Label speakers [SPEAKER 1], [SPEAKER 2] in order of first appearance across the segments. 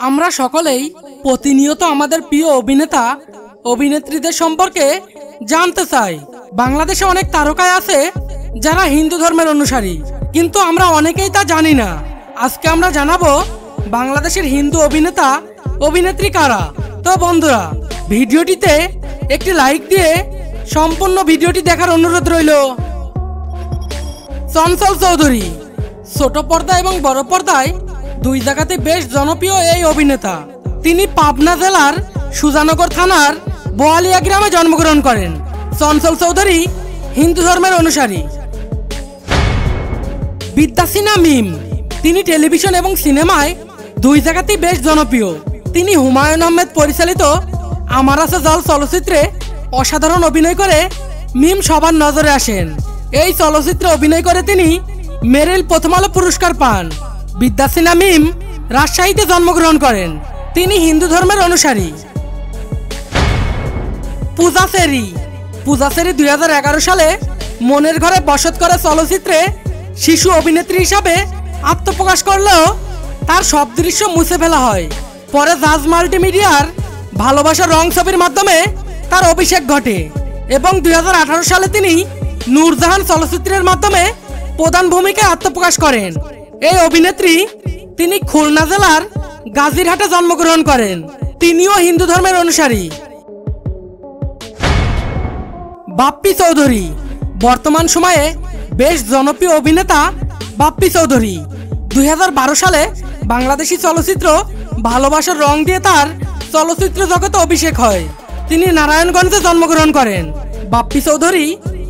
[SPEAKER 1] আমরা সকলেই প্রতিনিয়ত আমাদের প্রিয় অভিনেতা অভিনেত্রীদের সম্পর্কে জানতে চাই। বাংলাদেশে অনেক তারকাই আছে যারা হিন্দু ধর্মের অনুসারী, কিন্তু আমরা অনেকেই তা জানি না। আজকে আমরা জানাবো বাংলাদেশের হিন্দু অভিনেতা অভিনেত্রী কারা। তো বন্ধুরা, ভিডিওটিতে একটি লাইক দিয়ে সম্পূর্ণ ভিডিওটি দেখার অনুরোধ রইল। চঞ্চল চৌধুরী ছোট পর্দা এবং বড় পর্দায় দুই জায়গাতে বেশ জনপ্রিয় এই অভিনেতা। তিনি পাবনা জেলার সুজানগর থানার বোয়ালিয়া গ্রামে জন্মগ্রহণ করেন। চঞ্চল চৌধুরী হিন্দু ধর্মের অনুসারী। বিদ্যাসিনা মিম, তিনি টেলিভিশন এবং সিনেমায় দুই জায়গাতেই বেশ জনপ্রিয়। তিনি হুমায়ুন আহমেদ পরিচালিত আমার আছে জল চলচ্চিত্রে অসাধারণ অভিনয় করে মিম সবার নজরে আসেন। এই চলচ্চিত্রে অভিনয় করে তিনি মেরিল প্রথম আলো পুরস্কার পান। বিদ্যাসিনা মিম রাজশাহীতে জন্মগ্রহণ করেন। তিনি হিন্দু ধর্মের অনুসারী। পূজা চেরি 2011 সালে মনের ঘরে বসত করে চলচ্চিত্রে শিশু অভিনেত্রী হিসাবে আত্মপ্রকাশ করলেও তার সব দৃশ্য মুছে ফেলা হয়। পরে জাজ মাল্টিমিডিয়ার ভালোবাসার রং ছবির মাধ্যমে তার অভিষেক ঘটে এবং 2018 সালে তিনি নূরজাহান চলচ্চিত্রের মাধ্যমে প্রধান ভূমিকায় আত্মপ্রকাশ করেন। এই অভিনেত্রী তিনি খুলনা জেলার গাজীরহাটে জন্মগ্রহণ করেন। তিনিও হিন্দু ধর্মের অনুসারী। বাপ্পি চৌধুরী বর্তমান সময়ে বেশ জনপ্রিয় অভিনেতা বাপ্পি চৌধুরী 2012 সালে বাংলাদেশি চলচ্চিত্র ভালোবাসার রং দিয়ে তার চলচ্চিত্র জগতে অভিষেক হয়। তিনি নারায়ণগঞ্জে জন্মগ্রহণ করেন। বাপ্পি চৌধুরী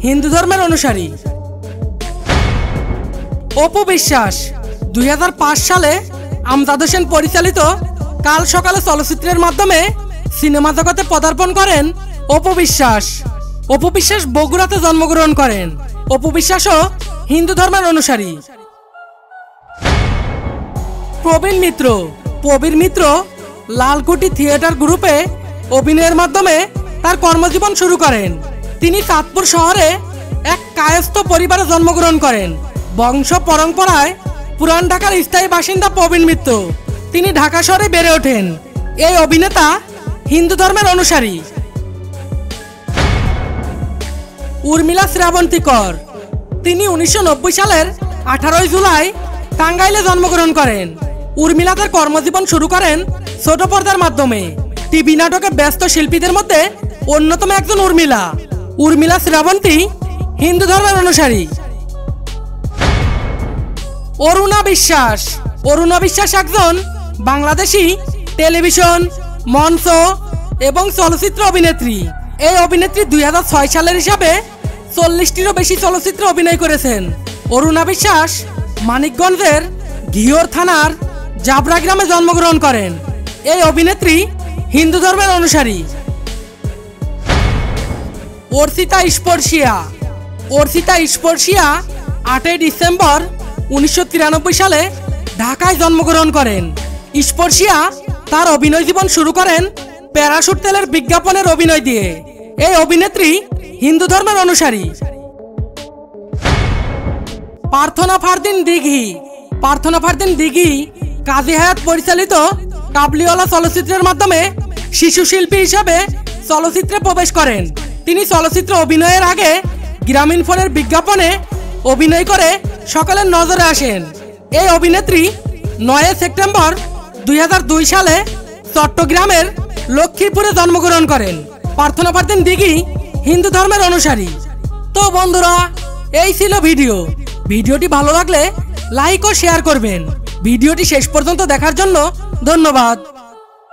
[SPEAKER 1] হিন্দু ধর্মের অনুসারী। অপু বিশ্বাস 2005 সালে আমজাদ হোসেন পরিচালিত কাল সকালে চলচ্চিত্রের মাধ্যমে সিনেমা জগতে পদার্পণ করেন অপু বিশ্বাস। অপু বিশ্বাস বগুড়াতে জন্মগ্রহণ করেন। অপু বিশ্বাসও হিন্দু ধর্মের অনুসারী। প্রবীর মিত্র লালকুটি থিয়েটার গ্রুপে অভিনয়ের মাধ্যমে তার কর্মজীবন শুরু করেন। তিনি চাঁদপুর শহরে এক কায়স্থ পরিবারে জন্মগ্রহণ করেন। বংশ পরম্পরায় পুরান ঢাকার স্থায়ী বাসিন্দা প্রবীর মিত্র তিনি ঢাকা শহরে বেড়ে ওঠেন। এই অভিনেতা হিন্দু ধর্মের অনুসারী। উর্মিলা শ্রাবন্তী কর, তিনি 1990 সালের 18 জুলাই টাঙ্গাইলে জন্মগ্রহণ করেন। উর্মিলা তার কর্মজীবন শুরু করেন ছোট পর্দার মাধ্যমে। টিভি নাটকে ব্যস্ত শিল্পীদের মধ্যে অন্যতম একজন উর্মিলা শ্রাবন্তী হিন্দু ধর্মের অনুসারী। অরুণা বিশ্বাস একজন বাংলাদেশি টেলিভিশন, মঞ্চ এবং চলচ্চিত্র অভিনেত্রী। এই অভিনেত্রী 2006 সালের হিসাবে 40টিরও বেশি চলচ্চিত্রে অভিনয় করেছেন। অরুণা বিশ্বাস মানিকগঞ্জের ঘিওর থানার জাবরা গ্রামে জন্মগ্রহণ করেন। এই অভিনেত্রী হিন্দু ধর্মের অনুসারী। অর্চিতা স্পর্শিয়া 8 ডিসেম্বর 1993 সালে ঢাকায় জন্মগ্রহণ করেন। স্পর্শিয়া তার অভিনয় জীবন শুরু করেন প্যারাশুট তেলের বিজ্ঞাপনের অভিনয় দিয়ে। এই অভিনেত্রী হিন্দু ধর্মের অনুসারী। প্রার্থনা ফারদিন দিঘি কাজী হায়াত পরিচালিত কাবলিওয়ালা চলচ্চিত্রের মাধ্যমে শিশু শিল্পী হিসাবে চলচ্চিত্রে প্রবেশ করেন। তিনি চলচ্চিত্র অভিনয়ের আগে গ্রামীণ ফোনের বিজ্ঞাপনে অভিনয় করে সকলের নজরে আসেন। এই অভিনেত্রী 9 সেপ্টেম্বর 2002 সালে চট্টগ্রামের লক্ষ্মীপুরে জন্মগ্রহণ করেন। প্রার্থনা ফারদিন দিঘি হিন্দু ধর্মের অনুসারী। তো বন্ধুরা, এই ছিল ভিডিওটি ভালো লাগলে লাইক ও শেয়ার করবেন। ভিডিওটি শেষ পর্যন্ত দেখার জন্য ধন্যবাদ।